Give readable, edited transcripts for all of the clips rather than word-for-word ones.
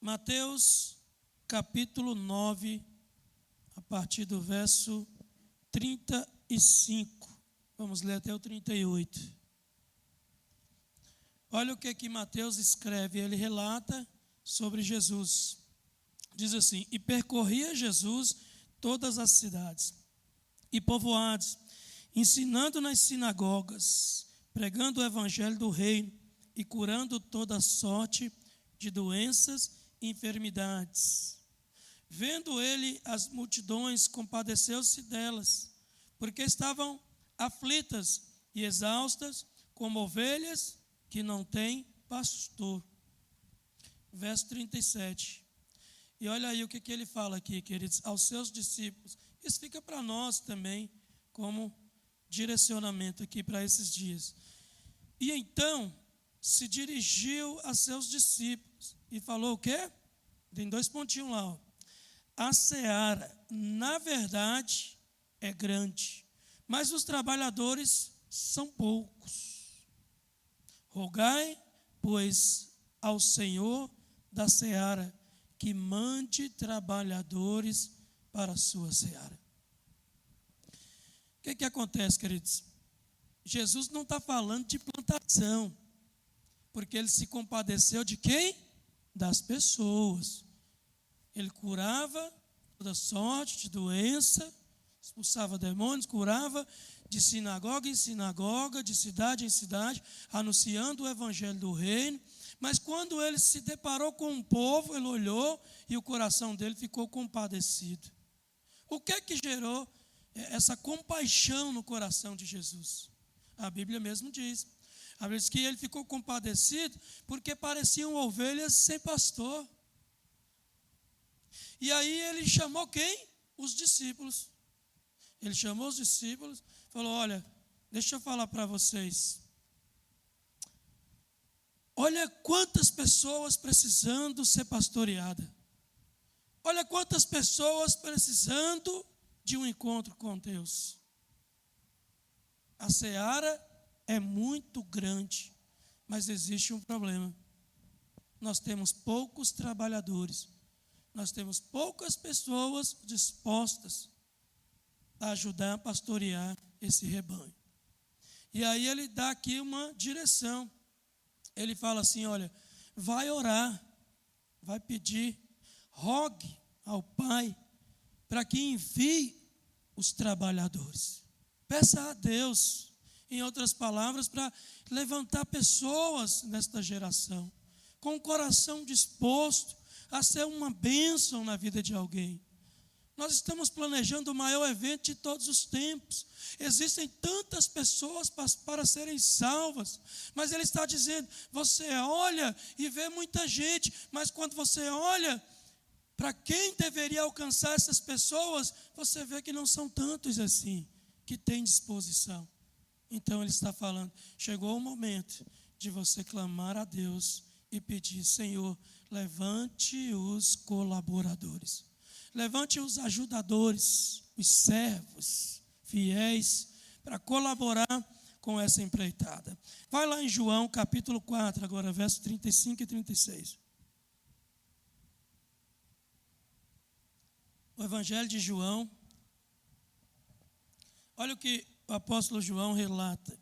Mateus capítulo 9, a partir do verso 35. Vamos ler até o 38. Olha o que Mateus escreve, ele relata sobre Jesus. Diz assim: E percorria Jesus todas as cidades e povoados, ensinando nas sinagogas, pregando o evangelho do reino e curando toda sorte de doenças e enfermidades. Vendo ele as multidões, compadeceu-se delas, porque estavam aflitas e exaustas, como ovelhas que não têm pastor. Verso 37. E olha aí o que ele fala aqui, queridos, aos seus discípulos. Isso fica para nós também como direcionamento aqui para esses dias. E então se dirigiu a seus discípulos e falou o quê? Tem 2 pontinhos lá. A seara, na verdade, é grande, mas os trabalhadores são poucos. Rogai, pois, ao Senhor da seara que mande trabalhadores para a sua seara. O que acontece, queridos? Jesus não está falando de plantação, porque ele se compadeceu de quem? Das pessoas. Ele curava toda sorte de doença, expulsava demônios, curava de sinagoga em sinagoga, de cidade em cidade, anunciando o evangelho do reino. Mas quando ele se deparou com um povo, ele olhou e o coração dele ficou compadecido. O que gerou essa compaixão no coração de Jesus? A Bíblia mesmo diz. A Bíblia diz que ele ficou compadecido porque pareciam ovelhas sem pastor. E aí ele chamou quem? Os discípulos. Ele chamou os discípulos e falou: olha, deixa eu falar para vocês. Olha quantas pessoas precisando ser pastoreadas. Olha quantas pessoas precisando de um encontro com Deus. A seara é muito grande, mas existe um problema. Nós temos poucos trabalhadores. Nós temos poucas pessoas dispostas a ajudar a pastorear esse rebanho. E aí ele dá aqui uma direção. Ele fala assim: olha, vai orar, vai pedir, rogue ao Pai para que envie os trabalhadores. Peça a Deus, em outras palavras, para levantar pessoas nesta geração, com o coração disposto a ser uma bênção na vida de alguém. Nós estamos planejando o maior evento de todos os tempos. Existem tantas pessoas para serem salvas, mas ele está dizendo: você olha e vê muita gente, mas quando você olha para quem deveria alcançar essas pessoas, você vê que não são tantos assim, que têm disposição. Então ele está falando: chegou o momento de você clamar a Deus e pedir: Senhor, levante os colaboradores. Levante os ajudadores, os servos fiéis, para colaborar com essa empreitada. Vai lá em João, capítulo 4, agora, versos 35 e 36. O Evangelho de João. Olha o que o apóstolo João relata.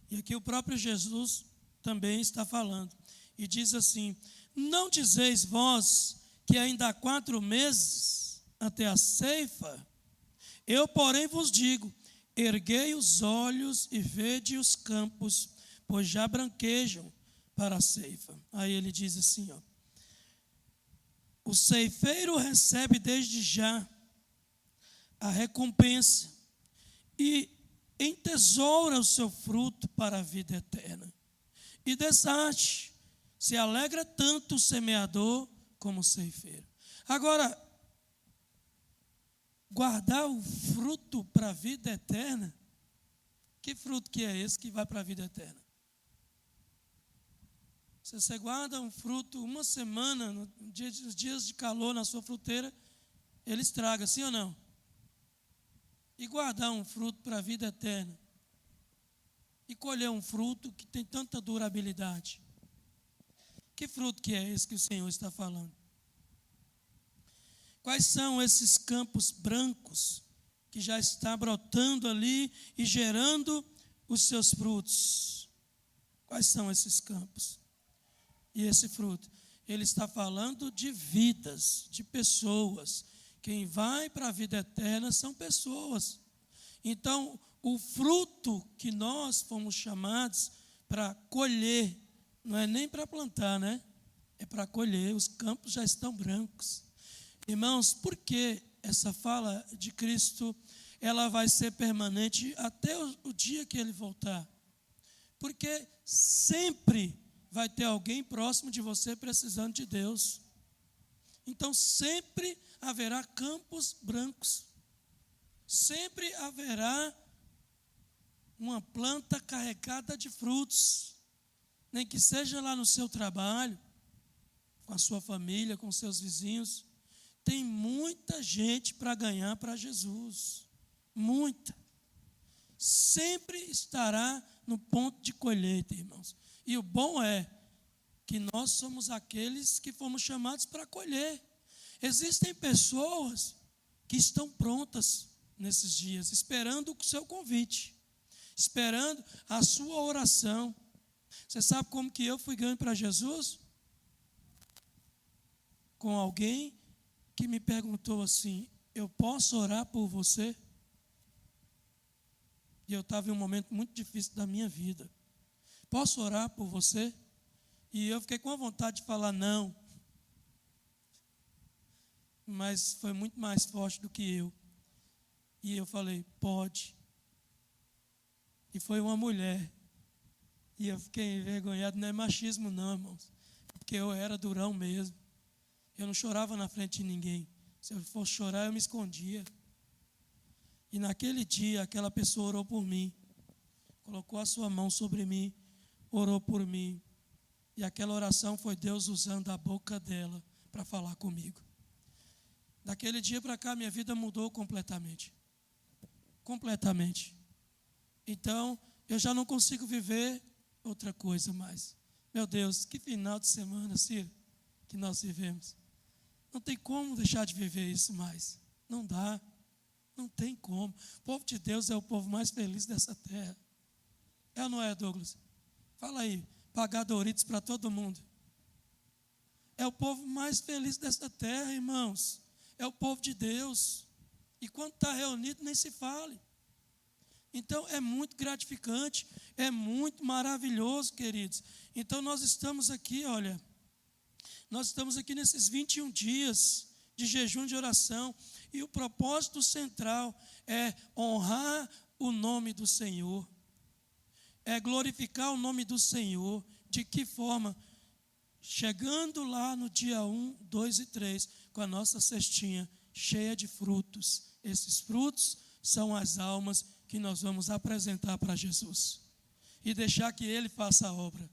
E aqui o próprio Jesus também está falando. E diz assim: não dizeis vós que ainda há 4 meses até a ceifa? Eu, porém, vos digo: erguei os olhos e vede os campos, pois já branquejam para a ceifa. Aí ele diz assim, ó: o ceifeiro recebe desde já a recompensa e entesoura o seu fruto para a vida eterna. E desarte, se alegra tanto o semeador como o ceifeiro. Agora, guardar o fruto para a vida eterna, que fruto que é esse que vai para a vida eterna? Se você guarda um fruto uma semana, nos dias de calor na sua fruteira, ele estraga, sim ou não? E guardar um fruto para a vida eterna? E colher um fruto que tem tanta durabilidade? Que fruto que é esse que o Senhor está falando? Quais são esses campos brancos que já está brotando ali e gerando os seus frutos? Quais são esses campos? E esse fruto? Ele está falando de vidas, de pessoas. Quem vai para a vida eterna são pessoas. Então, o fruto que nós fomos chamados para colher, não é nem para plantar, né? É para colher, os campos já estão brancos. Irmãos, por que essa fala de Cristo, ela vai ser permanente até o dia que Ele voltar? Porque sempre vai ter alguém próximo de você precisando de Deus. Então, sempre haverá campos brancos. Sempre haverá uma planta carregada de frutos. Nem que seja lá no seu trabalho, com a sua família, com seus vizinhos. Tem muita gente para ganhar para Jesus. Muita. Sempre estará no ponto de colheita, irmãos. E o bom é que nós somos aqueles que fomos chamados para colher. Existem pessoas que estão prontas nesses dias, esperando o seu convite, esperando a sua oração. Você sabe como que eu fui ganho para Jesus? Com alguém que me perguntou assim: eu posso orar por você? E eu estava em um momento muito difícil da minha vida. Posso orar por você? E eu fiquei com a vontade de falar não. Mas foi muito mais forte do que eu. E eu falei, pode. E foi uma mulher. E eu fiquei envergonhado. Não é machismo não, irmãos. Porque eu era durão mesmo. Eu não chorava na frente de ninguém. Se eu fosse chorar, eu me escondia. E naquele dia, aquela pessoa orou por mim. Colocou a sua mão sobre mim. Orou por mim. E aquela oração foi Deus usando a boca dela para falar comigo. Daquele dia para cá, minha vida mudou completamente. Completamente. Então, eu já não consigo viver outra coisa mais. Meu Deus, que final de semana, Ciro, que nós vivemos. Não tem como deixar de viver isso mais. Não dá. Não tem como. O povo de Deus é o povo mais feliz dessa terra. É ou não é, Douglas? Fala aí, pagar Doritos para todo mundo. É o povo mais feliz dessa terra, irmãos. É o povo de Deus. E quando está reunido, nem se fale. Então, é muito gratificante, é muito maravilhoso, queridos. Então, nós estamos aqui, olha, nós estamos aqui nesses 21 dias de jejum de oração. E o propósito central é honrar o nome do Senhor. É glorificar o nome do Senhor. De que forma? Chegando lá no dia 1, 2 e 3, com a nossa cestinha cheia de frutos. Esses frutos são as almas que nós vamos apresentar para Jesus. E deixar que Ele faça a obra.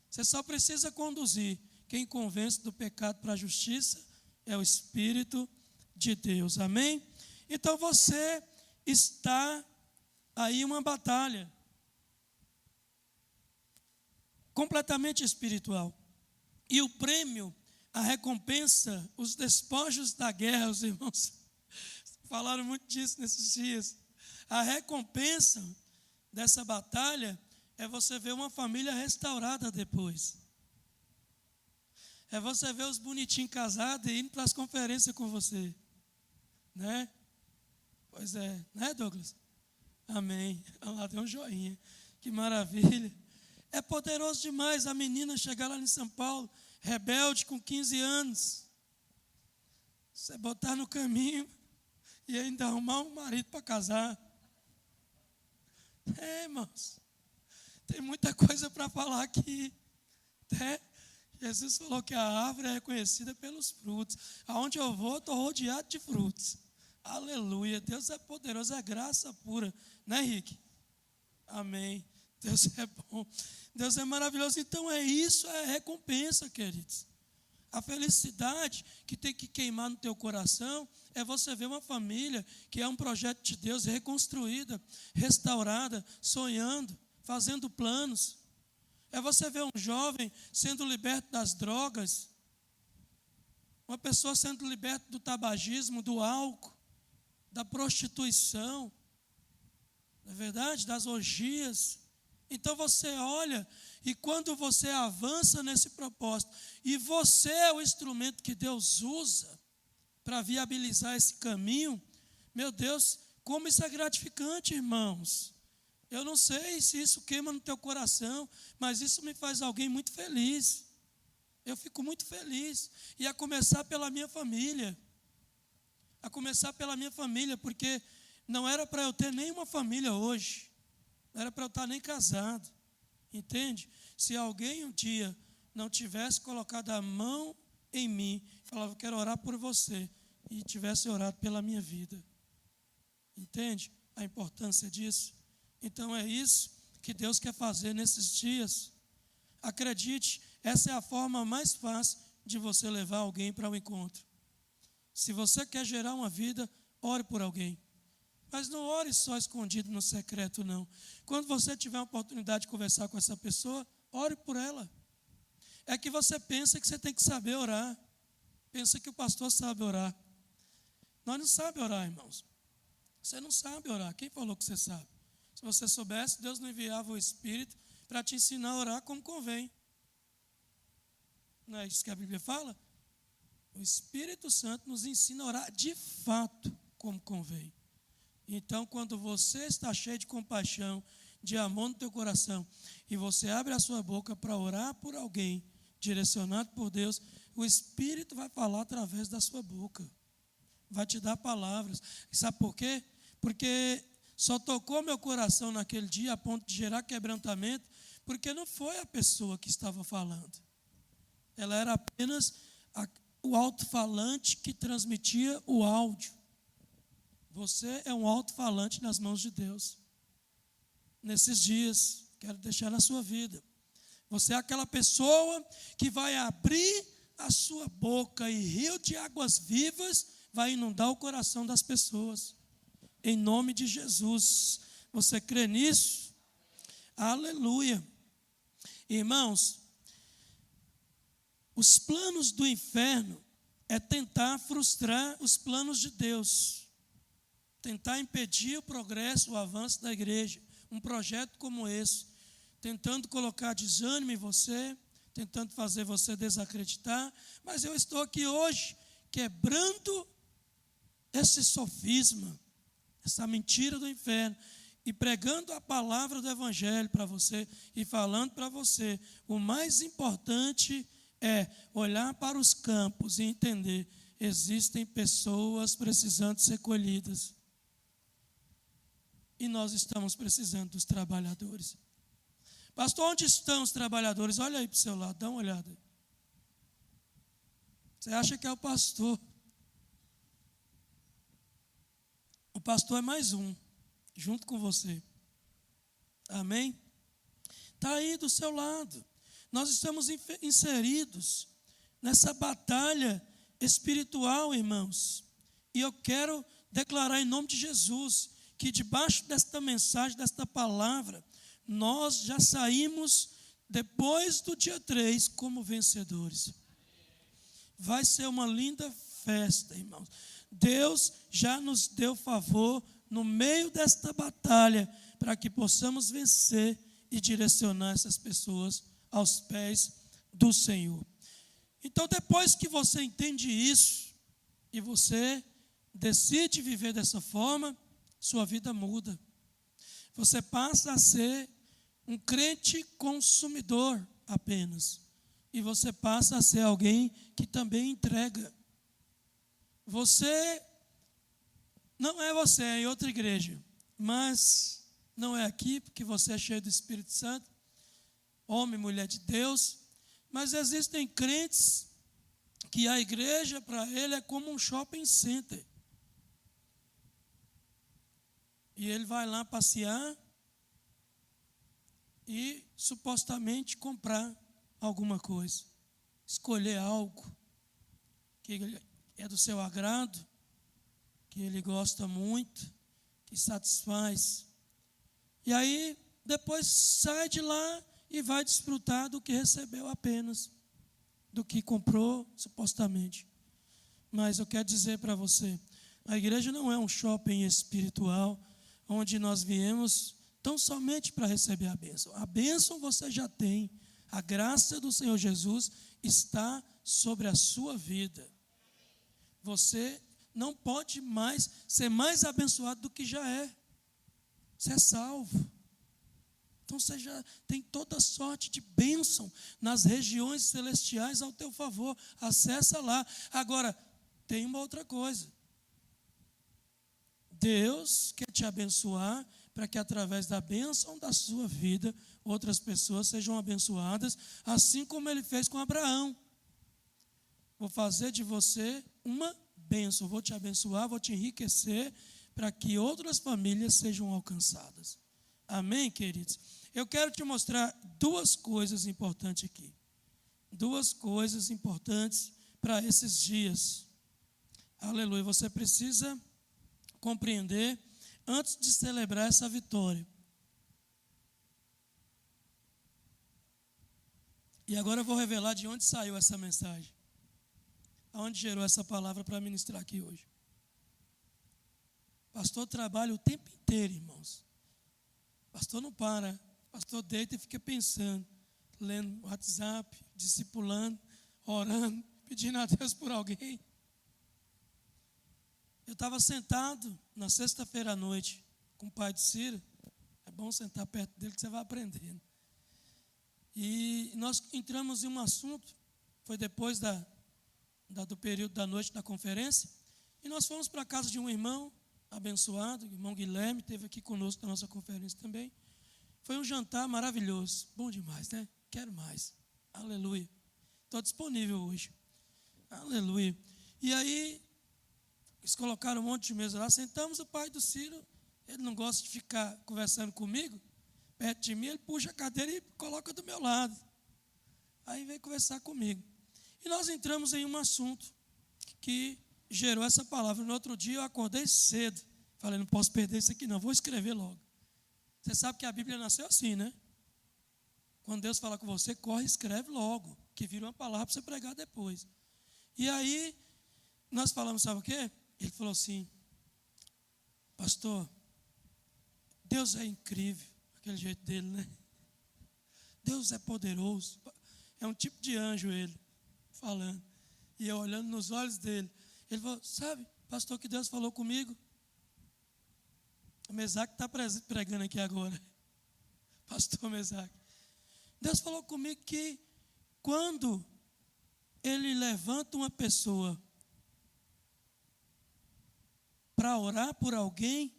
Você só precisa conduzir. Quem convence do pecado para a justiça é o Espírito de Deus. Amém? Então você está aí uma batalha completamente espiritual. E o prêmio, a recompensa, os despojos da guerra, os irmãos falaram muito disso nesses dias. A recompensa dessa batalha é você ver uma família restaurada depois. É você ver os bonitinhos casados e indo para as conferências com você. Né? Pois é, né, Douglas? Amém. Olha lá, deu um joinha. Que maravilha. É poderoso demais a menina chegar lá em São Paulo, rebelde, com 15 anos. Você botar no caminho e ainda arrumar um marido para casar. Irmãos, tem muita coisa para falar aqui. Jesus falou que a árvore é reconhecida pelos frutos. Aonde eu vou, estou rodeado de frutos. Aleluia. Deus é poderoso, é graça pura. Né, Rick? Amém. Deus é bom. Deus é maravilhoso. Então é isso, é recompensa, queridos. A felicidade que tem que queimar no teu coração é você ver uma família que é um projeto de Deus reconstruída, restaurada, sonhando, fazendo planos. É você ver um jovem sendo liberto das drogas, uma pessoa sendo liberta do tabagismo, do álcool, da prostituição, não é verdade? Das orgias. Então você olha, e quando você avança nesse propósito, e você é o instrumento que Deus usa para viabilizar esse caminho, meu Deus, como isso é gratificante, irmãos. Eu não sei se isso queima no teu coração, mas isso me faz alguém muito feliz. Eu fico muito feliz. E a começar pela minha família. A começar pela minha família, porque não era para eu ter nenhuma família hoje. Não era para eu estar nem casado. Entende? Se alguém um dia não tivesse colocado a mão em mim, falava, eu quero orar por você, e tivesse orado pela minha vida. Entende a importância disso? Então é isso que Deus quer fazer nesses dias. Acredite, essa é a forma mais fácil de você levar alguém para o encontro. Se você quer gerar uma vida, ore por alguém. Mas não ore só escondido no secreto, não. Quando você tiver a oportunidade de conversar com essa pessoa, ore por ela. É que você pensa que você tem que saber orar. Pensa que o pastor sabe orar. Nós não sabemos orar, irmãos. Você não sabe orar. Quem falou que você sabe? Se você soubesse, Deus não enviava o Espírito para te ensinar a orar como convém. Não é isso que a Bíblia fala? O Espírito Santo nos ensina a orar de fato como convém. Então, quando você está cheio de compaixão, de amor no teu coração, e você abre a sua boca para orar por alguém, direcionado por Deus, o Espírito vai falar através da sua boca. Vai te dar palavras. E sabe por quê? Porque só tocou meu coração naquele dia a ponto de gerar quebrantamento, porque não foi a pessoa que estava falando. Ela era apenas o alto-falante que transmitia o áudio. Você é um alto-falante nas mãos de Deus. Nesses dias, quero deixar na sua vida. Você é aquela pessoa que vai abrir a sua boca e rio de águas vivas vai inundar o coração das pessoas. Em nome de Jesus. Você crê nisso? Aleluia. Irmãos, os planos do inferno é tentar frustrar os planos de Deus. Tentar impedir o progresso, o avanço da igreja. Um projeto como esse. Tentando colocar desânimo em você, tentando fazer você desacreditar. Mas eu estou aqui hoje quebrando esse sofisma, essa mentira do inferno, e pregando a palavra do Evangelho para você, e falando para você, o mais importante é olhar para os campos e entender, existem pessoas precisando ser colhidas, e nós estamos precisando dos trabalhadores. Pastor, onde estão os trabalhadores? Olha aí para o seu lado, dá uma olhada. Você acha que é o pastor? O pastor é mais um, junto com você. Amém? Está aí do seu lado. Nós estamos inseridos nessa batalha espiritual, irmãos. E eu quero declarar em nome de Jesus que debaixo desta mensagem, desta palavra, nós já saímos depois do dia 3 como vencedores. Vai ser uma linda festa, irmãos. Deus já nos deu favor no meio desta batalha para que possamos vencer e direcionar essas pessoas aos pés do Senhor. Então, depois que você entende isso e você decide viver dessa forma, sua vida muda. Você passa a ser um crente consumidor apenas. E você passa a ser alguém que também entrega. Você não é você, é em outra igreja, mas não é aqui porque você é cheio do Espírito Santo, homem e mulher de Deus, mas existem crentes que a igreja para ele é como um shopping center. E ele vai lá passear e supostamente comprar alguma coisa, escolher algo que é do seu agrado, que ele gosta muito, que satisfaz. E aí, depois sai de lá e vai desfrutar do que recebeu apenas, do que comprou supostamente. Mas eu quero dizer para você, a igreja não é um shopping espiritual, onde nós viemos tão somente para receber a bênção. A bênção você já tem, a graça do Senhor Jesus está sobre a sua vida. Você não pode mais ser mais abençoado do que já é. Você é salvo. Então você já tem toda sorte de bênção nas regiões celestiais ao teu favor. Acessa lá. Agora, tem uma outra coisa. Deus quer te abençoar para que através da bênção da sua vida, outras pessoas sejam abençoadas, assim como Ele fez com Abraão. Vou fazer de você uma bênção, vou te abençoar, vou te enriquecer, para que outras famílias sejam alcançadas. Amém, queridos? Eu quero te mostrar duas coisas importantes aqui. Duas coisas importantes para esses dias. Aleluia. Você precisa compreender antes de celebrar essa vitória. E agora eu vou revelar de onde saiu essa mensagem. Aonde gerou essa palavra para ministrar aqui hoje. Pastor trabalha o tempo inteiro, irmãos. Pastor não para. Pastor deita e fica pensando, lendo WhatsApp, discipulando, orando, pedindo a Deus por alguém. Eu estava sentado na sexta-feira à noite com o pai de Ciro. É bom sentar perto dele que você vai aprendendo. E nós entramos em um assunto, foi depois do período da noite da conferência, e nós fomos para a casa de um irmão abençoado, o irmão Guilherme, esteve aqui conosco na nossa conferência também. Foi um jantar maravilhoso, bom demais, né? Quero mais, aleluia. Estou disponível hoje, aleluia. E aí, eles colocaram um monte de mesa lá, sentamos, o pai do Ciro, ele não gosta de ficar conversando comigo, perto de mim, ele puxa a cadeira e coloca do meu lado. Aí veio conversar comigo. E nós entramos em um assunto que gerou essa palavra. No outro dia eu acordei cedo. Falei, não posso perder isso aqui não, vou escrever logo. Você sabe que a Bíblia nasceu assim, né? Quando Deus fala com você, corre e escreve logo, que vira uma palavra para você pregar depois. E aí, nós falamos, sabe o quê? Ele falou assim, pastor, Deus é incrível, aquele jeito dele, né? Deus é poderoso. É um tipo de anjo ele, falando. E eu olhando nos olhos dele. Ele falou, sabe, pastor, que Deus falou comigo? O Mesaque está pregando aqui agora. Pastor Mesaque. Deus falou comigo que quando ele levanta uma pessoa para orar por alguém,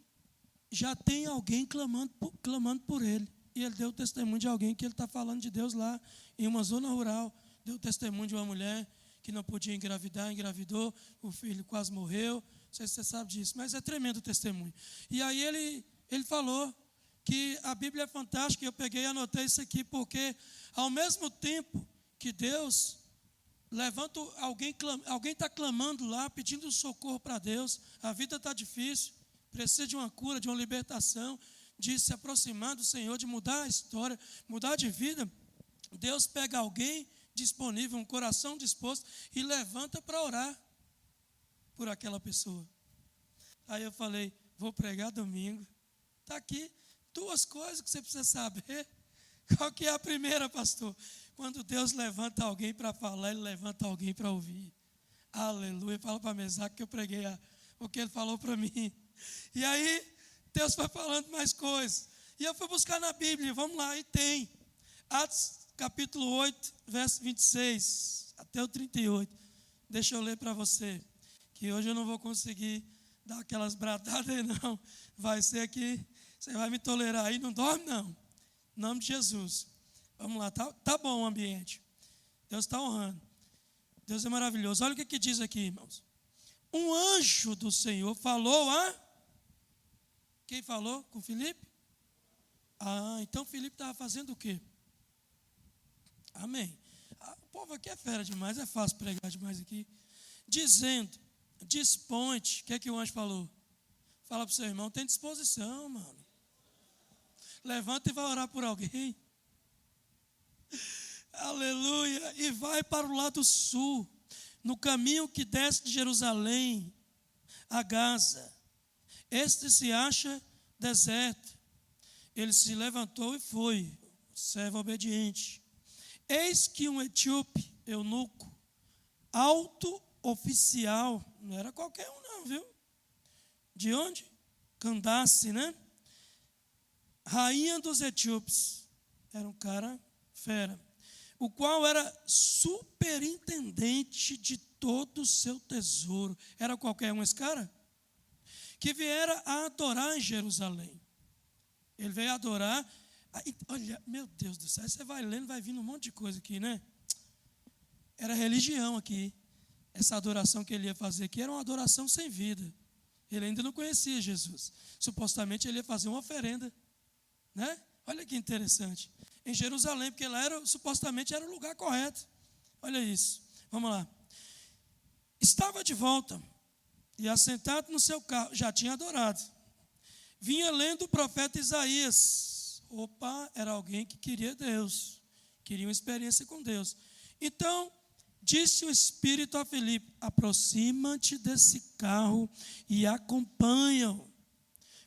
já tem alguém clamando por ele. E ele deu o testemunho de alguém que ele está falando de Deus lá em uma zona rural. Deu o testemunho de uma mulher que não podia engravidar, engravidou, o filho quase morreu. Não sei se você sabe disso, mas é tremendo o testemunho. E aí ele falou que a Bíblia é fantástica, e eu peguei e anotei isso aqui, porque ao mesmo tempo que Deus levanta alguém está clamando lá, pedindo socorro para Deus, a vida está difícil, precisa de uma cura, de uma libertação, de se aproximar do Senhor, de mudar a história, mudar de vida. Deus pega alguém disponível, um coração disposto, e levanta para orar por aquela pessoa. Aí eu falei, vou pregar domingo. Está aqui duas coisas que você precisa saber. Qual que é a primeira, pastor? Quando Deus levanta alguém para falar, Ele levanta alguém para ouvir. Aleluia. Fala para a Mesaque que eu preguei o que ele falou para mim. E aí, Deus foi falando mais coisas. E eu fui buscar na Bíblia, vamos lá, e tem. Atos capítulo 8, verso 26, até o 38. Deixa eu ler para você, que hoje eu não vou conseguir dar aquelas bradadas, não. Vai ser aqui, você vai me tolerar aí, não dorme não. Em nome de Jesus. Vamos lá, tá bom o ambiente. Deus está honrando. Deus é maravilhoso. Olha o que diz aqui, irmãos. Um anjo do Senhor falou a... Quem falou com Filipe? Então Filipe estava fazendo o quê? Amém. O povo aqui é fera demais, é fácil pregar demais aqui. Dizendo, dispõe-te. O que é que o anjo falou? Fala para o seu irmão, tem disposição, mano. Levanta e vai orar por alguém. Aleluia. E vai para o lado sul, no caminho que desce de Jerusalém a Gaza. Este se acha deserto. Ele se levantou e foi, servo obediente. Eis que um etíope, eunuco, alto oficial, não era qualquer um não, viu? De onde? Candace, né? Rainha dos etíopes. Era um cara fera. O qual era superintendente de todo o seu tesouro. Era qualquer um esse cara? Que viera a adorar em Jerusalém. Ele veio adorar. Aí, olha, meu Deus do céu, você vai lendo, vai vindo um monte de coisa aqui, né? Era religião aqui. Essa adoração que ele ia fazer aqui era uma adoração sem vida. Ele ainda não conhecia Jesus. Supostamente ele ia fazer uma oferenda, né? Olha que interessante. Em Jerusalém, porque lá supostamente era o lugar correto. Olha isso. Vamos lá. Estava de volta e assentado no seu carro, já tinha adorado. Vinha lendo o profeta Isaías. Opa, era alguém que queria Deus, queria uma experiência com Deus. Então, disse o Espírito a Filipe: aproxima-te desse carro e acompanha-o.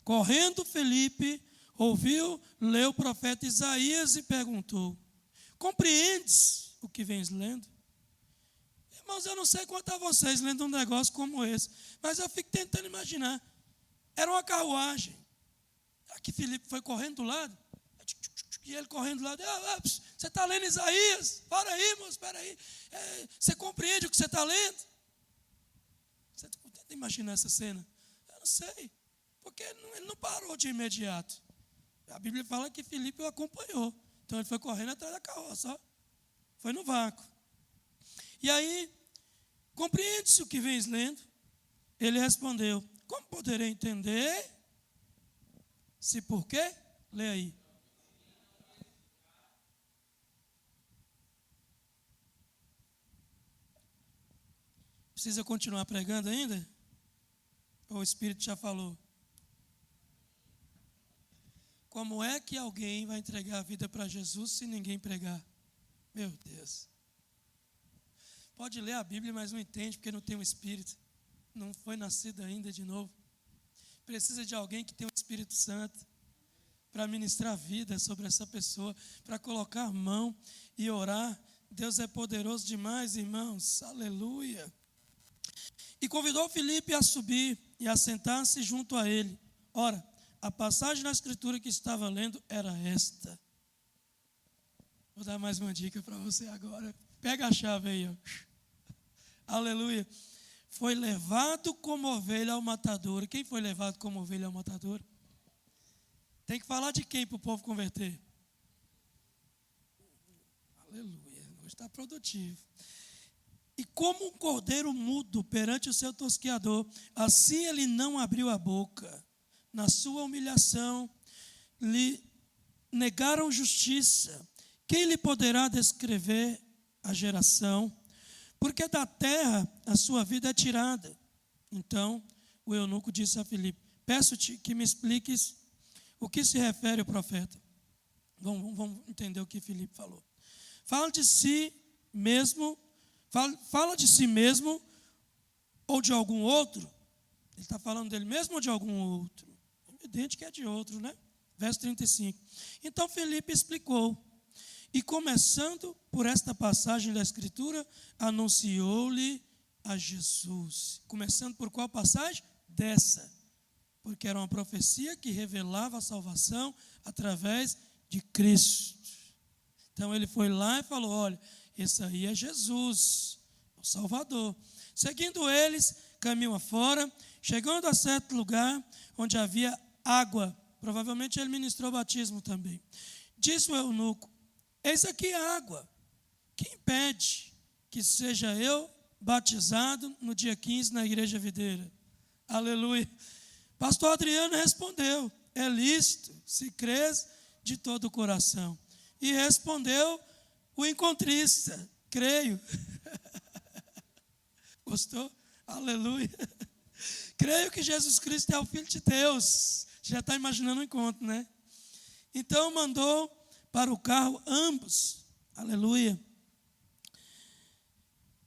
Correndo Filipe, ouviu, leu o profeta Isaías e perguntou: compreendes o que vens lendo? Irmãos, eu não sei quanto a vocês lendo um negócio como esse, mas eu fico tentando imaginar. Era uma carruagem. Aqui Filipe foi correndo do lado, e ele correndo do lado. Você está lendo Isaías? Para aí, moço, espera aí. Você compreende o que você está lendo? Você tenta imaginar essa cena. Eu não sei, porque ele não parou de imediato. A Bíblia fala que Filipe o acompanhou. Então ele foi correndo atrás da carroça. Ó. Foi no vácuo. E aí, compreende-se o que vens lendo? Ele respondeu: como poderei entender? Se por quê? Lê aí. Precisa continuar pregando ainda? Ou o Espírito já falou? Como é que alguém vai entregar a vida para Jesus se ninguém pregar? Meu Deus. Pode ler a Bíblia, mas não entende porque não tem o Espírito. Não foi nascido ainda de novo. Precisa de alguém que tenha o Espírito Santo para ministrar vida sobre essa pessoa, para colocar mão e orar. Deus é poderoso demais, irmãos. Aleluia. E convidou Filipe a subir e a sentar-se junto a ele. Ora, a passagem na Escritura que estava lendo era esta. Vou dar mais uma dica para você agora. Pega a chave aí. Ó. Aleluia. Foi levado como ovelha ao matadouro. Quem foi levado como ovelha ao matadouro? Tem que falar de quem para o povo converter? Aleluia. Hoje está produtivo. E como um cordeiro mudo perante o seu tosqueador, assim ele não abriu a boca. Na sua humilhação, lhe negaram justiça. Quem lhe poderá descrever a geração? Porque da terra a sua vida é tirada. Então o eunuco disse a Filipe: peço-te que me expliques o que se refere o profeta. Vamos entender o que Filipe falou. Fala de si mesmo ou de algum outro? Ele está falando dele mesmo ou de algum outro? É evidente que é de outro, né? Verso 35. Então Filipe explicou. E começando por esta passagem da Escritura, anunciou-lhe a Jesus. Começando por qual passagem? Dessa. Porque era uma profecia que revelava a salvação através de Cristo. Então ele foi lá e falou: olha, esse aí é Jesus, o Salvador. Seguindo eles, caminho afora, chegando a certo lugar onde havia água. Provavelmente ele ministrou batismo também. Disse o eunuco: eis aqui a água. Que impede que seja eu batizado no dia 15 na igreja videira? Aleluia. Pastor Adriano respondeu: é lícito, se crês de todo o coração. E respondeu o encontrista: creio. Gostou? Aleluia. Creio que Jesus Cristo é o Filho de Deus. Já está imaginando o encontro, né? Então mandou para o carro ambos, Aleluia.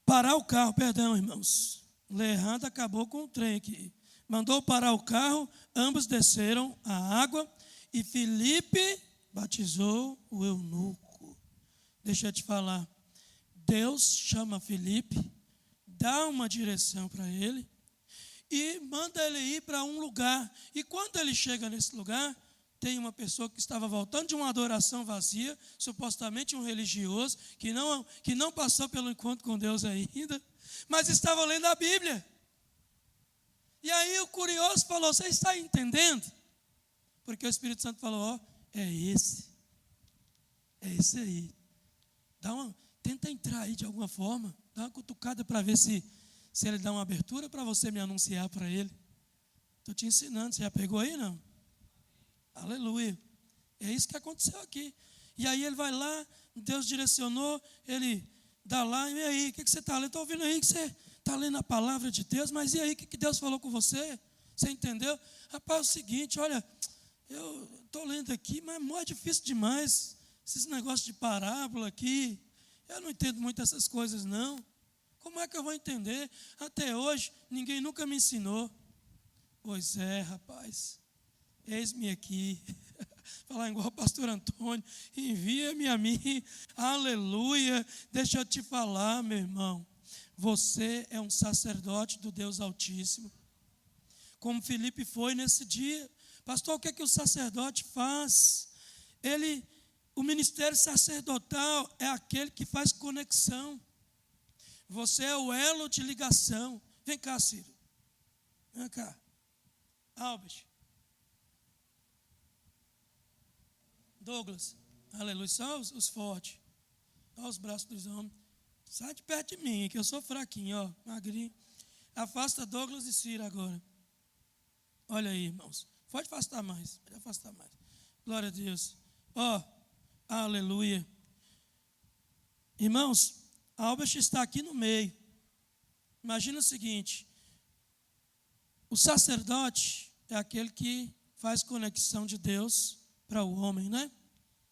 Parar o carro, perdão, irmãos. Ler errado, acabou com o trem aqui. Mandou parar o carro, ambos desceram a água e Filipe batizou o eunuco. Deixa eu te falar. Deus chama Filipe, dá uma direção para ele e manda ele ir para um lugar. E quando ele chega nesse lugar, tem uma pessoa que estava voltando de uma adoração vazia, supostamente um religioso, que não passou pelo encontro com Deus ainda, mas estava lendo a Bíblia. E aí o curioso falou: você está entendendo? Porque o Espírito Santo falou: ó, é esse aí. Tenta entrar aí de alguma forma, dá uma cutucada para ver se ele dá uma abertura para você me anunciar para ele. Estou te ensinando, você já pegou aí, não? Aleluia. É isso que aconteceu aqui. E aí ele vai lá, Deus direcionou, ele dá lá, e aí, o que você está lendo? Estou ouvindo aí que você está lendo a palavra de Deus, mas e aí, o que Deus falou com você? Você entendeu? Rapaz, é o seguinte, olha, eu estou lendo aqui, mas é difícil demais, esses negócios de parábola aqui, eu não entendo muito essas coisas não. Como é que eu vou entender? Até hoje, ninguém nunca me ensinou. Pois é, rapaz. Eis-me aqui, falar igual o pastor Antônio, envia-me a mim, aleluia. Deixa eu te falar, meu irmão, você é um sacerdote do Deus Altíssimo, como Filipe foi nesse dia. Pastor, o que é que o sacerdote faz? O ministério sacerdotal é aquele que faz conexão, você é o elo de ligação. Vem cá, Ciro, vem cá, Albert, Douglas, aleluia, só os fortes, olha os braços dos homens, sai de perto de mim, que eu sou fraquinho, ó, magrinho. Afasta Douglas e Ciro agora. Olha aí, irmãos, pode afastar mais, glória a Deus, ó, aleluia. Irmãos, a Albert está aqui no meio. Imagina o seguinte, o sacerdote é aquele que faz conexão de Deus para o homem, né?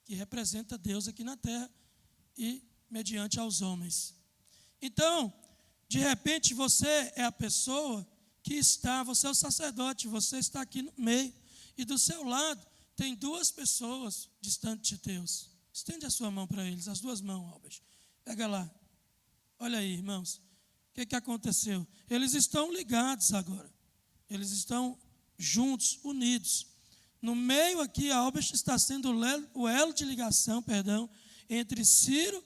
Que representa Deus aqui na terra e mediante aos homens. Então, de repente você é a pessoa você é o sacerdote, você está aqui no meio e do seu lado tem duas pessoas distantes de Deus. Estende a sua mão para eles, as duas mãos, Albert. Pega lá. Olha aí, irmãos. O que aconteceu? Eles estão ligados agora. Eles estão juntos, unidos. No meio aqui, a Albert está sendo o elo de ligação, entre Ciro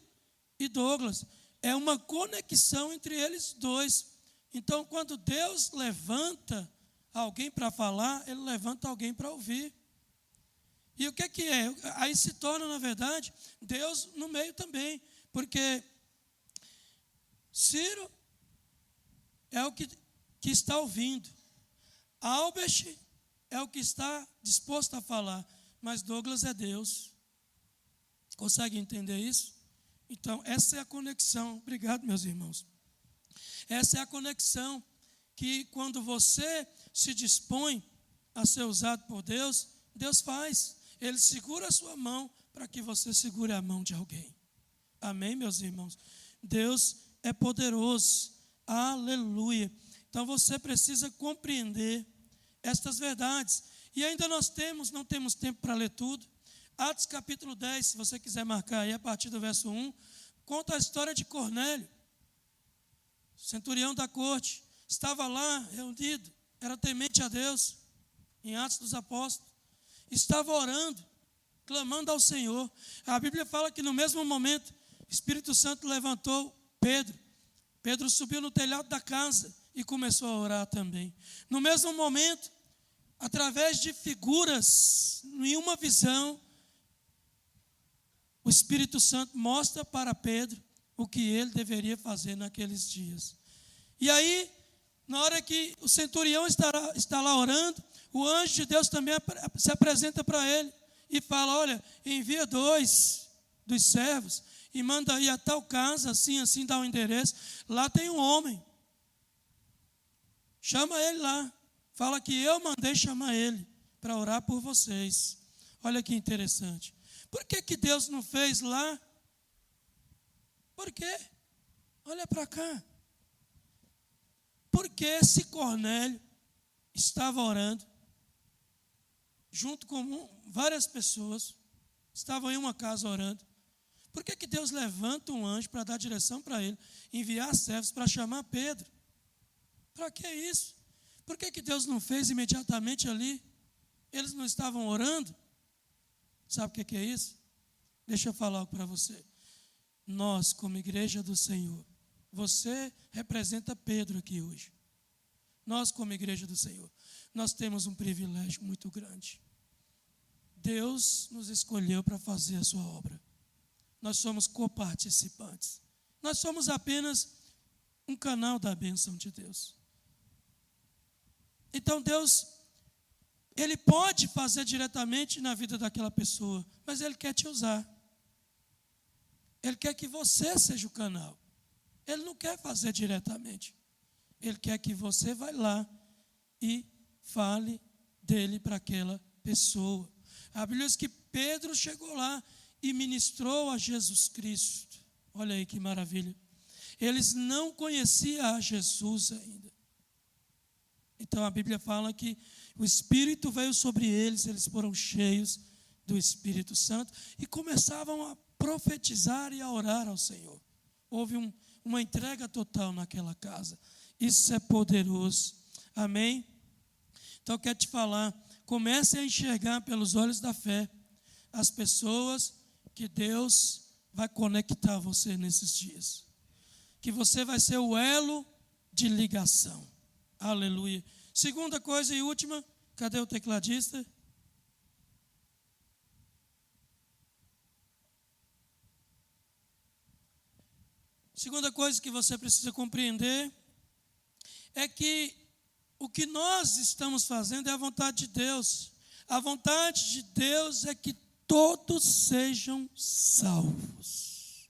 e Douglas. É uma conexão entre eles dois. Então, quando Deus levanta alguém para falar, Ele levanta alguém para ouvir. E o que é? Aí se torna, na verdade, Deus no meio também. Porque Ciro é o que está ouvindo. Albert é o que está disposto a falar. Mas Douglas é Deus. Consegue entender isso? Então, essa é a conexão. Obrigado, meus irmãos. Essa é a conexão que quando você se dispõe a ser usado por Deus, Deus faz. Ele segura a sua mão para que você segure a mão de alguém. Amém, meus irmãos? Deus é poderoso. Aleluia. Então você precisa compreender estas verdades. E ainda não temos tempo para ler tudo. Atos capítulo 10, se você quiser marcar aí a partir do verso 1, conta a história de Cornélio, centurião da corte, estava lá reunido, era temente a Deus, em Atos dos Apóstolos, estava orando, clamando ao Senhor. A Bíblia fala que no mesmo momento, o Espírito Santo levantou Pedro. Pedro subiu no telhado da casa e começou a orar também. No mesmo momento, através de figuras, em uma visão, o Espírito Santo mostra para Pedro o que ele deveria fazer naqueles dias. E aí, na hora que o centurião está lá orando, o anjo de Deus também se apresenta para ele e fala: olha, envia 2 dos servos e manda ir a tal casa, assim, dá o endereço. Lá tem um homem. Chama ele lá. Fala que eu mandei chamar ele para orar por vocês. Olha que interessante. Por que Deus não fez lá Por quê? Olha para cá. Porque esse Cornélio estava orando, junto com várias pessoas, estavam em uma casa orando. Por que Deus levanta um anjo para dar direção para ele, enviar servos para chamar Pedro? Para que isso? Por que Deus não fez imediatamente ali? Eles não estavam orando? Sabe o que é isso? Deixa eu falar algo para você. Nós, como igreja do Senhor, você representa Pedro aqui hoje. Nós, como igreja do Senhor, nós temos um privilégio muito grande. Deus nos escolheu para fazer a sua obra. Nós somos coparticipantes. Nós somos apenas um canal da bênção de Deus. Então Deus, Ele pode fazer diretamente na vida daquela pessoa, mas Ele quer te usar. Ele quer que você seja o canal. Ele não quer fazer diretamente. Ele quer que você vá lá e fale dele para aquela pessoa. A Bíblia diz que Pedro chegou lá e ministrou a Jesus Cristo. Olha aí que maravilha. Eles não conheciam a Jesus ainda. Então a Bíblia fala que o Espírito veio sobre eles, eles foram cheios do Espírito Santo e começavam a profetizar e a orar ao Senhor. Houve uma entrega total naquela casa. Isso é poderoso. Amém? Então eu quero te falar, comece a enxergar pelos olhos da fé as pessoas que Deus vai conectar você nesses dias. Que você vai ser o elo de ligação. Aleluia. Segunda coisa e última, cadê o tecladista? Segunda coisa que você precisa compreender é que o que nós estamos fazendo é a vontade de Deus. A vontade de Deus é que todos sejam salvos.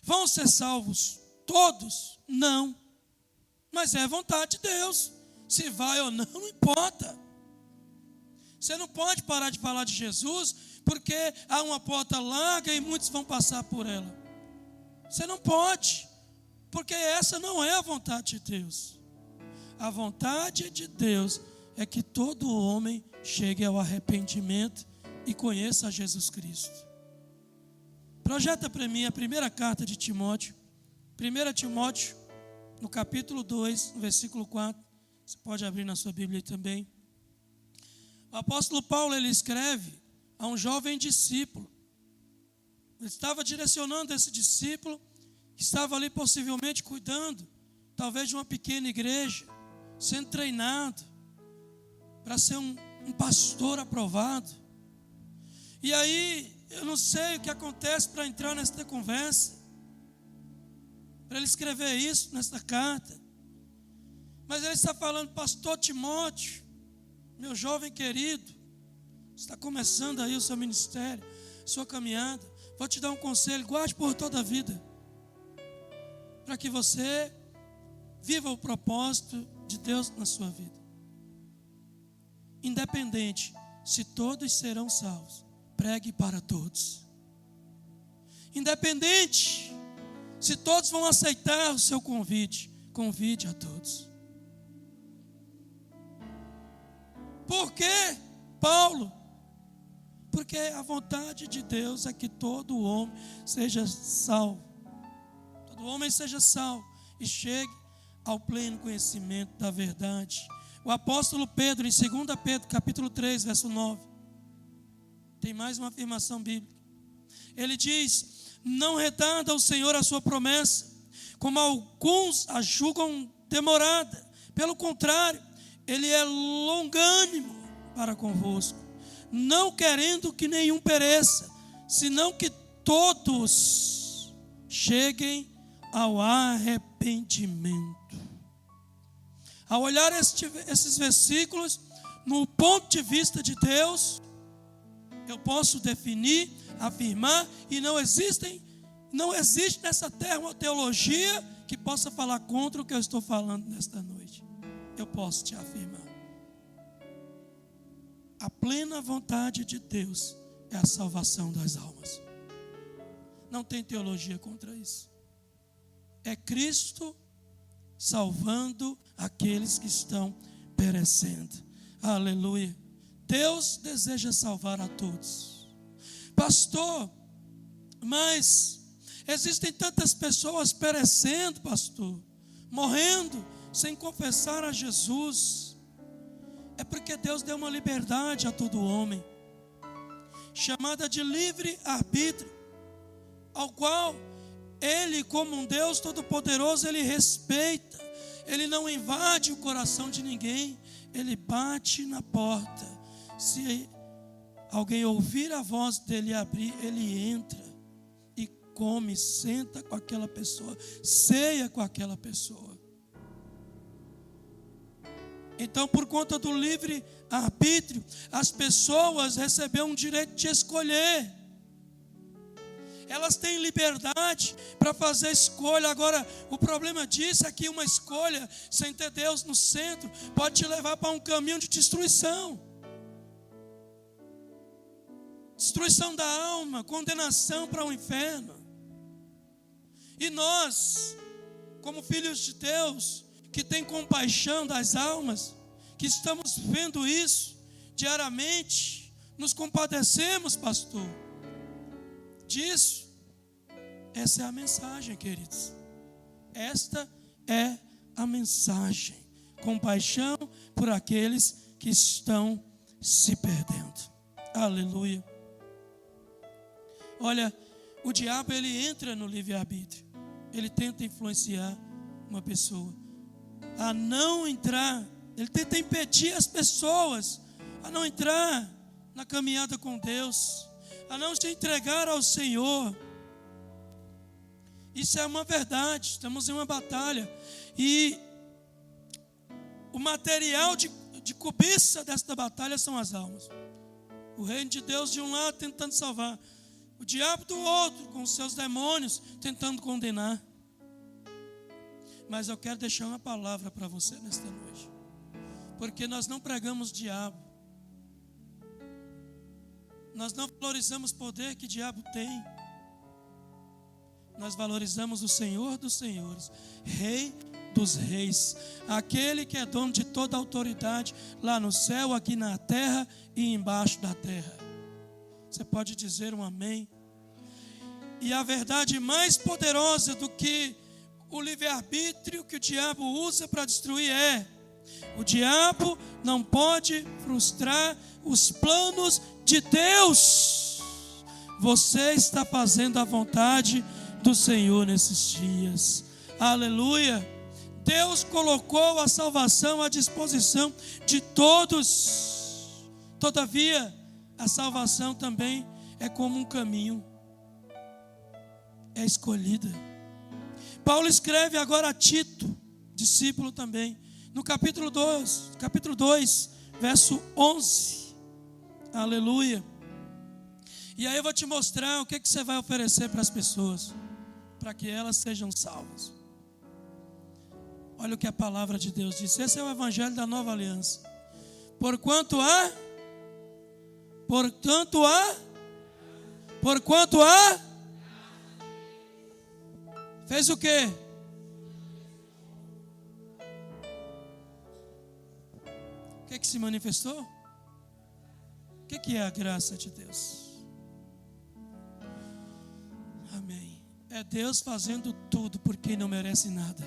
Vão ser salvos todos? Não. Mas é a vontade de Deus. Se vai ou não, não importa. Você não pode parar de falar de Jesus porque há uma porta larga e muitos vão passar por ela. Você não pode, porque essa não é a vontade de Deus. A vontade de Deus é que todo homem chegue ao arrependimento e conheça a Jesus Cristo. Projeta para mim a primeira carta de Timóteo. 1 Timóteo, no capítulo 2, no versículo 4. Você pode abrir na sua Bíblia também. O apóstolo Paulo, ele escreve a um jovem discípulo. Ele estava direcionando esse discípulo, que estava ali possivelmente cuidando, talvez de uma pequena igreja, sendo treinado para ser um pastor aprovado. E aí, eu não sei o que acontece para entrar nesta conversa, para ele escrever isso nesta carta. Mas ele está falando, pastor Timóteo, meu jovem querido, está começando aí o seu ministério, sua caminhada. Vou te dar um conselho, guarde por toda a vida, para que você viva o propósito de Deus na sua vida. Independente se todos serão salvos, pregue para todos. Independente se todos vão aceitar o seu convite, convide a todos. Por quê, Paulo? Porque a vontade de Deus é que todo homem seja salvo. Todo homem seja salvo e chegue ao pleno conhecimento da verdade. O apóstolo Pedro, em 2 Pedro, capítulo 3, verso 9, tem mais uma afirmação bíblica. Ele diz: não retarda o Senhor a sua promessa, como alguns a julgam demorada. Pelo contrário, Ele é longânimo para convosco, não querendo que nenhum pereça, senão que todos cheguem ao arrependimento. Ao olhar esses versículos, no ponto de vista de Deus, eu posso definir, afirmar, e não existe nessa terra uma teologia que possa falar contra o que eu estou falando nesta noite. Eu posso te afirmar. A plena vontade de Deus é a salvação das almas. Não tem teologia contra isso. É Cristo salvando aqueles que estão perecendo. Aleluia. Deus deseja salvar a todos. Pastor, mas existem tantas pessoas perecendo, pastor, morrendo, sem confessar a Jesus. É porque Deus deu uma liberdade a todo homem, chamada de livre-arbítrio, ao qual Ele, como um Deus todo-poderoso, Ele respeita. Ele não invade o coração de ninguém. Ele bate na porta. Se alguém ouvir a voz dele e abrir, Ele entra e come, senta com aquela pessoa, ceia com aquela pessoa. Então, por conta do livre-arbítrio, as pessoas receberam um direito de escolher. Elas têm liberdade para fazer escolha. Agora, o problema disso é que uma escolha sem ter Deus no centro pode te levar para um caminho de destruição. Destruição da alma, condenação para o inferno. E nós, como filhos de Deus, que tem compaixão das almas, que estamos vendo isso diariamente, nos compadecemos, pastor, disso. Essa é a mensagem, queridos. Esta é a mensagem. Compaixão por aqueles que estão se perdendo. Aleluia. Olha, o diabo, ele entra no livre-arbítrio. Ele tenta influenciar uma pessoa a não entrar. Ele tenta impedir as pessoas a não entrar na caminhada com Deus, a não se entregar ao Senhor. Isso é uma verdade. Estamos em uma batalha. E o material de cobiça desta batalha são as almas. O reino de Deus de um lado tentando salvar, o diabo do outro com os seus demônios tentando condenar. Mas eu quero deixar uma palavra para você nesta noite, porque nós não pregamos diabo, nós não valorizamos o poder que o diabo tem. Nós valorizamos o Senhor dos senhores, Rei dos reis, aquele que é dono de toda a autoridade lá no céu, aqui na terra e embaixo da terra. Você pode dizer um amém? E a verdade mais poderosa do que o livre-arbítrio que o diabo usa para destruir é: o diabo não pode frustrar os planos de Deus. Você está fazendo a vontade do Senhor nesses dias. Aleluia. Deus colocou a salvação à disposição de todos. Todavia, a salvação também é como um caminho, é escolhida. Paulo escreve agora a Tito, discípulo também, no capítulo 2, verso 11. Aleluia. E aí eu vou te mostrar o que você vai oferecer para as pessoas, para que elas sejam salvas. Olha o que a palavra de Deus diz. Esse é o evangelho da nova aliança. Porquanto há fez o quê? O que se manifestou? O que é a graça de Deus? Amém. É Deus fazendo tudo por quem não merece nada.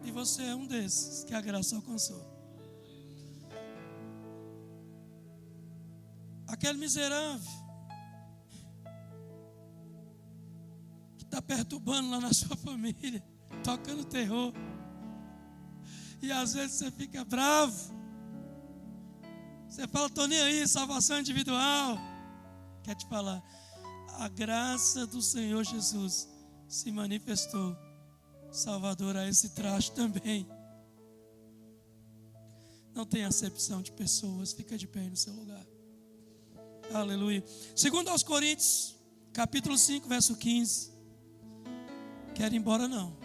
E você é um desses que a graça alcançou. Aquele miserável que está perturbando lá na sua família, tocando terror. E às vezes você fica bravo. Você fala, estou nem aí, salvação individual. Quer te falar, a graça do Senhor Jesus se manifestou Salvador a esse traste também. Não tem acepção de pessoas. Fica de pé no seu lugar. Aleluia. Segundo aos Coríntios, capítulo 5, verso 15. Quero ir embora não.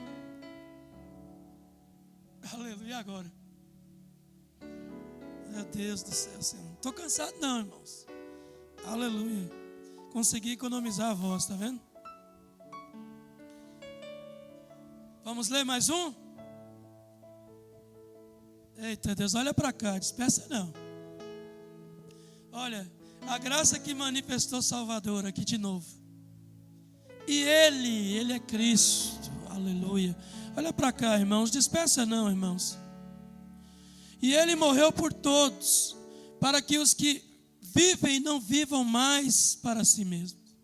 Aleluia. E agora? Meu Deus do céu, Senhor. Não estou cansado não, irmãos. Aleluia. Consegui economizar a voz, está vendo? Vamos ler mais um? Eita Deus, olha para cá, dispersa não. Olha, a graça que manifestou Salvador aqui de novo. E Ele é Cristo, aleluia. Olha para cá, irmãos, dispersa não, irmãos. E Ele morreu por todos, para que os que vivem não vivam mais para si mesmos,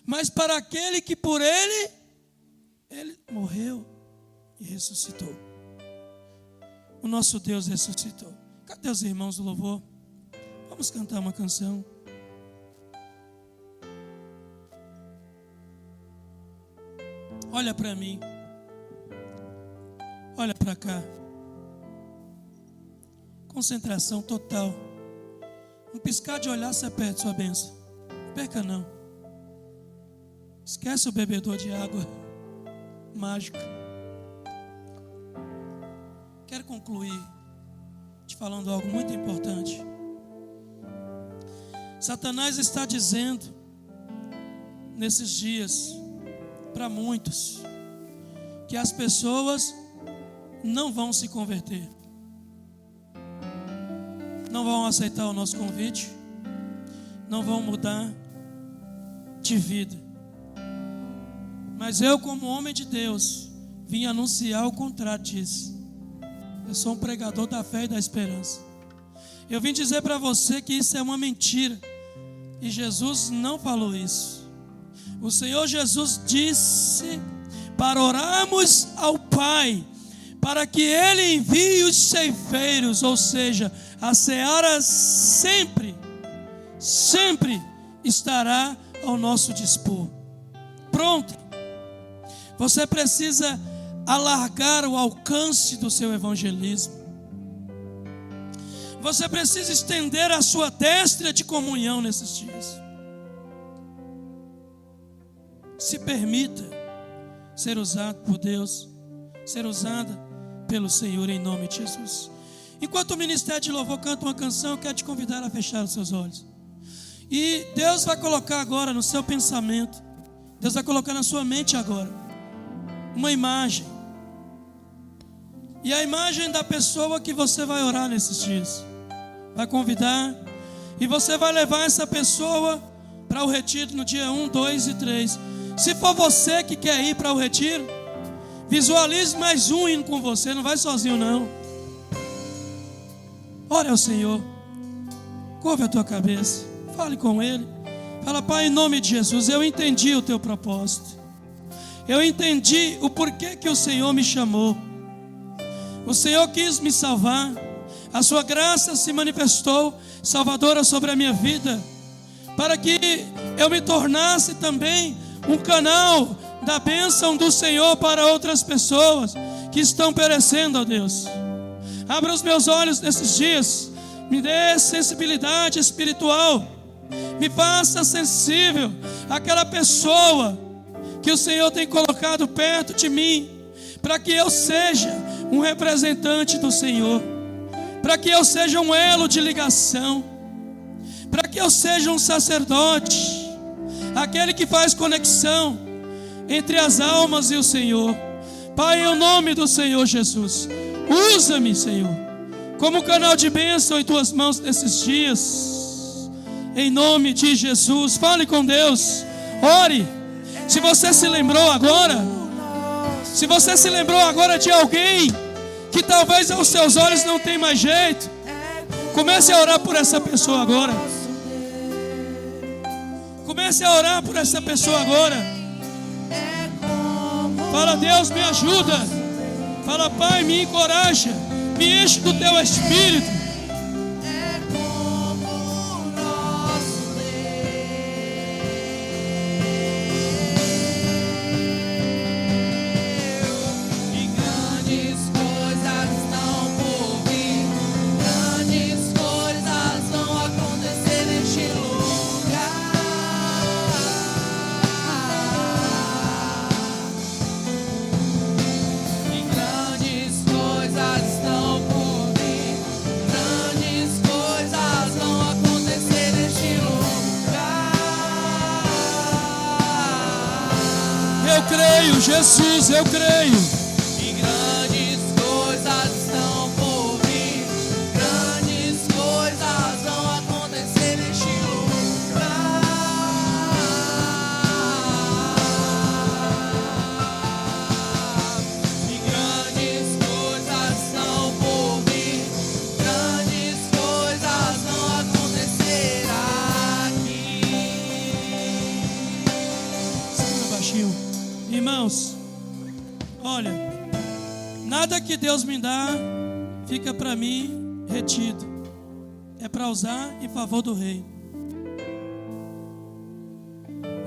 mas para aquele que por Ele morreu e ressuscitou. O nosso Deus ressuscitou. Cadê os irmãos do louvor? Vamos cantar uma canção. Olha para mim. Olha para cá. Concentração total. Um piscar de olhar, você perde sua bênção. Não perca não. Esquece o bebedor de água mágica. Quero concluir te falando algo muito importante. Satanás está dizendo nesses dias para muitos que as pessoas não vão se converter, não vão aceitar o nosso convite, não vão mudar de vida. Mas eu, como homem de Deus, vim anunciar o contrário disso. Eu sou um pregador da fé e da esperança. Eu vim dizer para você que isso é uma mentira. E Jesus não falou isso. O Senhor Jesus disse para orarmos ao Pai, para que Ele envie os ceifeiros, ou seja, a seara sempre estará ao nosso dispor. Pronto. Você precisa alargar o alcance do seu evangelismo. Você precisa estender a sua destra de comunhão nesses dias. Se permita ser usado por Deus, ser usada pelo Senhor em nome de Jesus. Enquanto o Ministério de Louvor canta uma canção, eu quero te convidar a fechar os seus olhos. E Deus vai colocar agora no seu pensamento, Deus vai colocar na sua mente agora uma imagem. E a imagem da pessoa que você vai orar nesses dias. Vai convidar. E você vai levar essa pessoa para o retiro no dia 1, 2 e 3. Se for você que quer ir para o retiro, visualize mais um indo com você. Não vai sozinho não. Ore ao Senhor. Curve a tua cabeça. Fale com Ele. Fala: Pai, em nome de Jesus, eu entendi o teu propósito. Eu entendi o porquê que o Senhor me chamou. O Senhor quis me salvar. A sua graça se manifestou salvadora sobre a minha vida, para que eu me tornasse também um canal da bênção do Senhor para outras pessoas que estão perecendo, ó Deus. Abra os meus olhos nesses dias. Me dê sensibilidade espiritual. Me faça sensível àquela pessoa que o Senhor tem colocado perto de mim, para que eu seja um representante do Senhor, para que eu seja um elo de ligação, para que eu seja um sacerdote, aquele que faz conexão entre as almas e o Senhor. Pai, em nome do Senhor Jesus, usa-me, Senhor, como canal de bênção em tuas mãos nesses dias, em nome de Jesus. Fale com Deus, ore. Se você se lembrou agora, se você se lembrou agora de alguém que talvez aos seus olhos não tem mais jeito, comece a orar por essa pessoa agora. Comece a orar por essa pessoa agora. Fala: Deus, me ajuda. Fala: Pai, me encoraja, me enche do teu Espírito. Eu creio, Jesus, eu creio. Deus me dá, fica para mim retido. É para usar em favor do reino.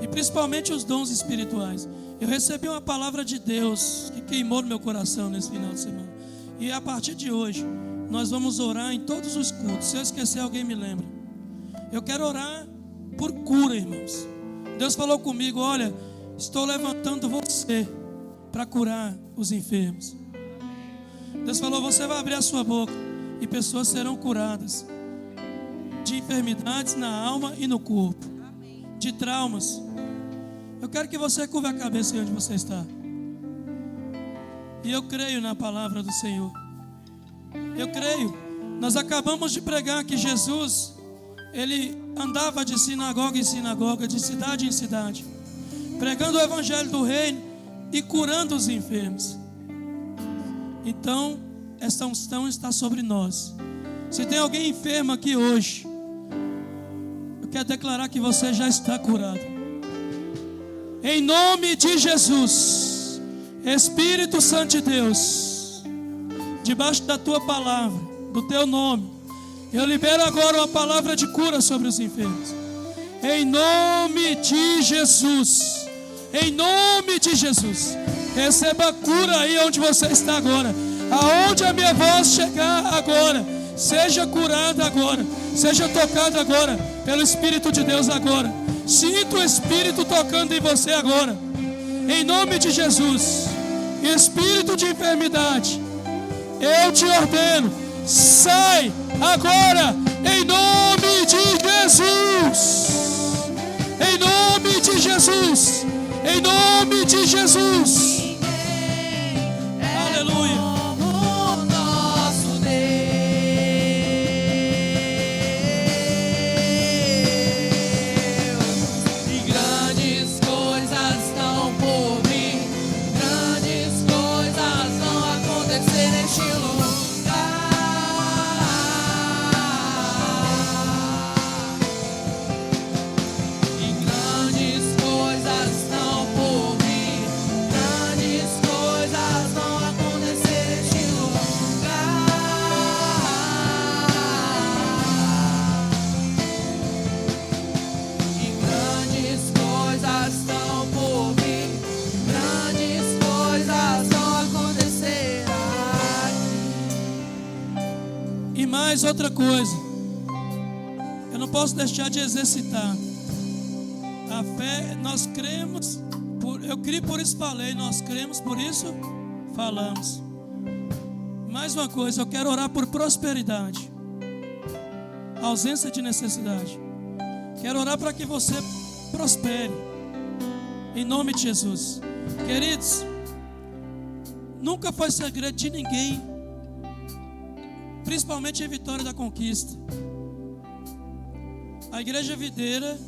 E principalmente os dons espirituais. Eu recebi uma palavra de Deus que queimou no meu coração nesse final de semana. E a partir de hoje, nós vamos orar em todos os cultos. Se eu esquecer, alguém me lembra. Eu quero orar por cura, irmãos. Deus falou comigo: olha, estou levantando você para curar os enfermos. Deus falou: você vai abrir a sua boca e pessoas serão curadas de enfermidades na alma e no corpo, de traumas. Eu quero que você curva a cabeça aí onde você está. E eu creio na palavra do Senhor. Eu creio. Nós acabamos de pregar que Jesus, ele andava de sinagoga em sinagoga, de cidade em cidade, pregando o evangelho do reino e curando os enfermos. Então, esta unção está sobre nós. Se tem alguém enfermo aqui hoje, eu quero declarar que você já está curado. Em nome de Jesus, Espírito Santo de Deus, debaixo da tua palavra, do teu nome, eu libero agora uma palavra de cura sobre os enfermos. Em nome de Jesus. Em nome de Jesus. Receba a cura aí onde você está agora. Aonde a minha voz chegar agora, seja curada agora, seja tocada agora pelo Espírito de Deus agora. Sinta o Espírito tocando em você agora. Em nome de Jesus. Espírito de enfermidade, eu te ordeno, sai agora, em nome de Jesus. Em nome de Jesus. Em nome de Jesus. Aleluia. Mais outra coisa, eu não posso deixar de exercitar a fé. Nós cremos, eu criei, por isso falei. Nós cremos, por isso falamos. Mais uma coisa, eu quero orar por prosperidade, ausência de necessidade. Quero orar para que você prospere, em nome de Jesus. Queridos, nunca foi segredo de ninguém, principalmente em Vitória da Conquista. A igreja videira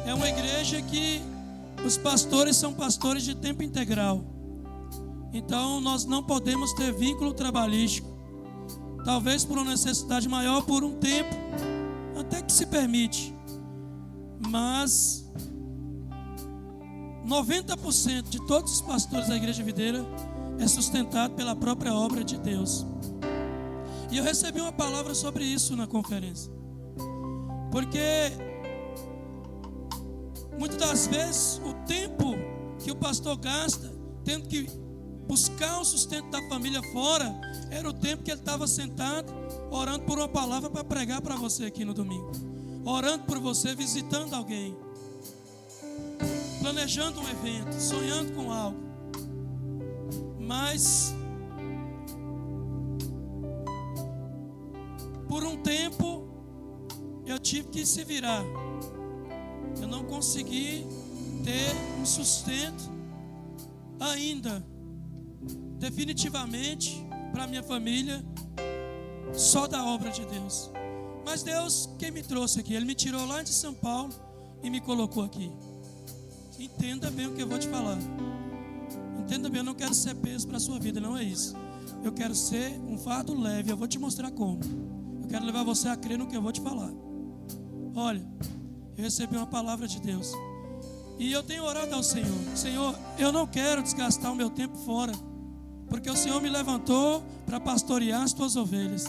é uma igreja que os pastores são pastores de tempo integral. Então nós não podemos ter vínculo trabalhístico. Talvez por uma necessidade maior, por um tempo, até que se permite. Mas 90% de todos os pastores da igreja videira é sustentado pela própria obra de Deus. E eu recebi uma palavra sobre isso na conferência. Porque muitas das vezes o tempo que o pastor gasta tendo que buscar o sustento da família fora era o tempo que ele estava sentado orando por uma palavra para pregar para você aqui no domingo, orando por você, visitando alguém, planejando um evento, sonhando com algo. Mas por um tempo eu tive que se virar. Eu não consegui ter um sustento ainda, definitivamente, para minha família, só da obra de Deus. Mas Deus, quem me trouxe aqui? Ele me tirou lá de São Paulo e me colocou aqui. Entenda bem o que eu vou te falar. Entenda bem, eu não quero ser peso para a sua vida, não é isso. Eu quero ser um fardo leve, eu vou te mostrar como. Eu quero levar você a crer no que eu vou te falar. Olha, eu recebi uma palavra de Deus e eu tenho orado ao Senhor. Senhor, eu não quero desgastar o meu tempo fora. Porque o Senhor me levantou para pastorear as tuas ovelhas.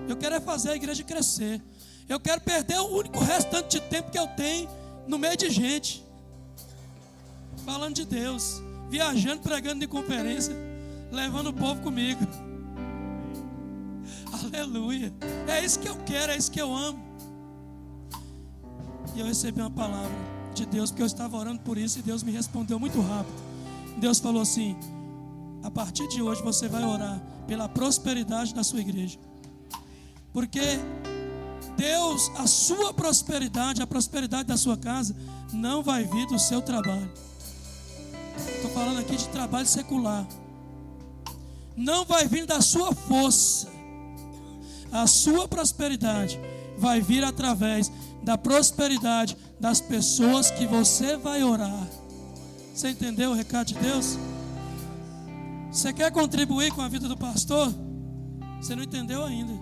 Eu quero é fazer a igreja crescer. Eu quero perder o único restante de tempo que eu tenho no meio de gente, falando de Deus, viajando, pregando em conferência, levando o povo comigo. Aleluia. É isso que eu quero, é isso que eu amo. E eu recebi uma palavra de Deus, porque eu estava orando por isso, e Deus me respondeu muito rápido. Deus falou assim: a partir de hoje você vai orar pela prosperidade da sua igreja. Porque Deus, a sua prosperidade, a prosperidade da sua casa, não vai vir do seu trabalho. Estou falando aqui de trabalho secular. Não vai vir da sua força. A sua prosperidade vai vir através da prosperidade das pessoas que você vai orar. Você entendeu o recado de Deus? Você quer contribuir com a vida do pastor? Você não entendeu ainda.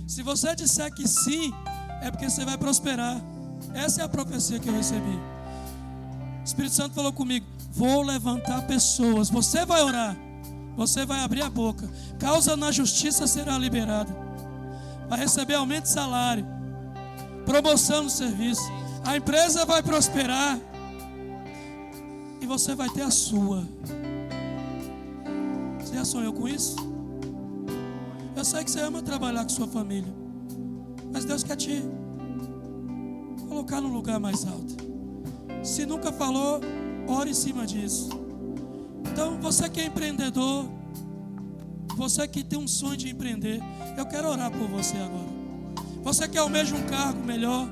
Se você disser que sim, é porque você vai prosperar. Essa é a profecia que eu recebi. O Espírito Santo falou comigo: vou levantar pessoas. Você vai orar, você vai abrir a boca, causa na justiça será liberada, vai receber aumento de salário, promoção no serviço, a empresa vai prosperar e você vai ter a sua. Você já sonhou com isso? Eu sei que você ama trabalhar com sua família, mas Deus quer te colocar num lugar mais alto. Se nunca falou, ore em cima disso. Então, você que é empreendedor, você que tem um sonho de empreender, eu quero orar por você agora. Você que almeja um cargo melhor,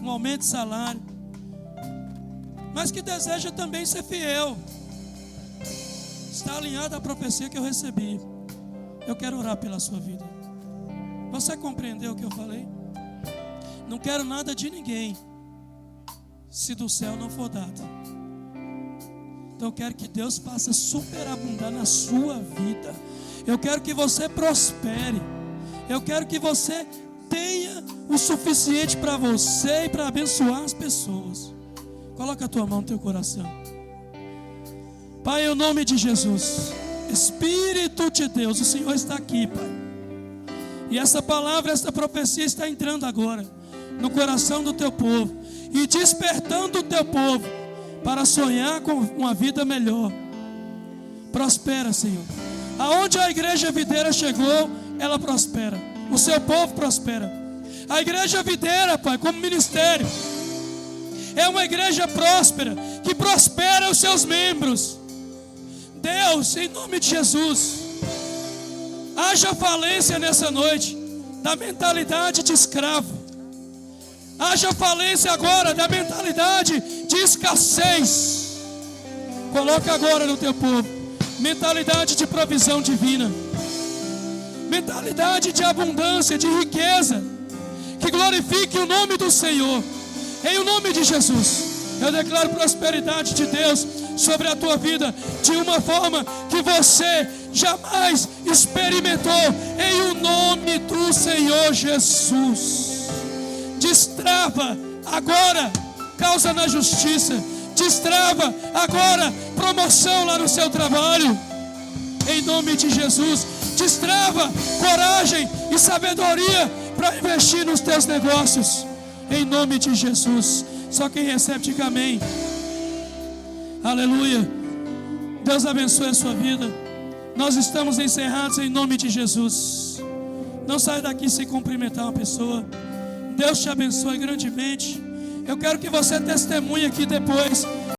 um aumento de salário, mas que deseja também ser fiel, está alinhado à profecia que eu recebi. Eu quero orar pela sua vida. Você compreendeu o que eu falei? Não quero nada de ninguém se do céu não for dado. Então eu quero que Deus faça superabundar na sua vida. Eu quero que você prospere. Eu quero que você tenha o suficiente para você e para abençoar as pessoas. Coloca a tua mão no teu coração. Pai, em nome de Jesus, Espírito de Deus, o Senhor está aqui, Pai. E essa palavra, essa profecia está entrando agora no coração do teu povo e despertando o teu povo para sonhar com uma vida melhor. Prospera, Senhor. Aonde a igreja videira chegou, ela prospera. O seu povo prospera. A igreja videira, Pai, como ministério, é uma igreja próspera, que prospera os seus membros. Deus, em nome de Jesus, haja falência nessa noite da mentalidade de escravo. Haja falência agora da mentalidade de escassez. Coloca agora no teu povo mentalidade de provisão divina, mentalidade de abundância, de riqueza, que glorifique o nome do Senhor. Em o nome de Jesus, eu declaro prosperidade de Deus sobre a tua vida de uma forma que você jamais experimentou. Em o nome do Senhor Jesus, destrava agora causa na justiça, destrava agora promoção lá no seu trabalho. Em nome de Jesus, destrava coragem e sabedoria para investir nos teus negócios. Em nome de Jesus. Só quem recebe, diga amém. Aleluia. Deus abençoe a sua vida. Nós estamos encerrados em nome de Jesus. Não saia daqui sem cumprimentar uma pessoa. Deus te abençoe grandemente. Eu quero que você testemunhe aqui depois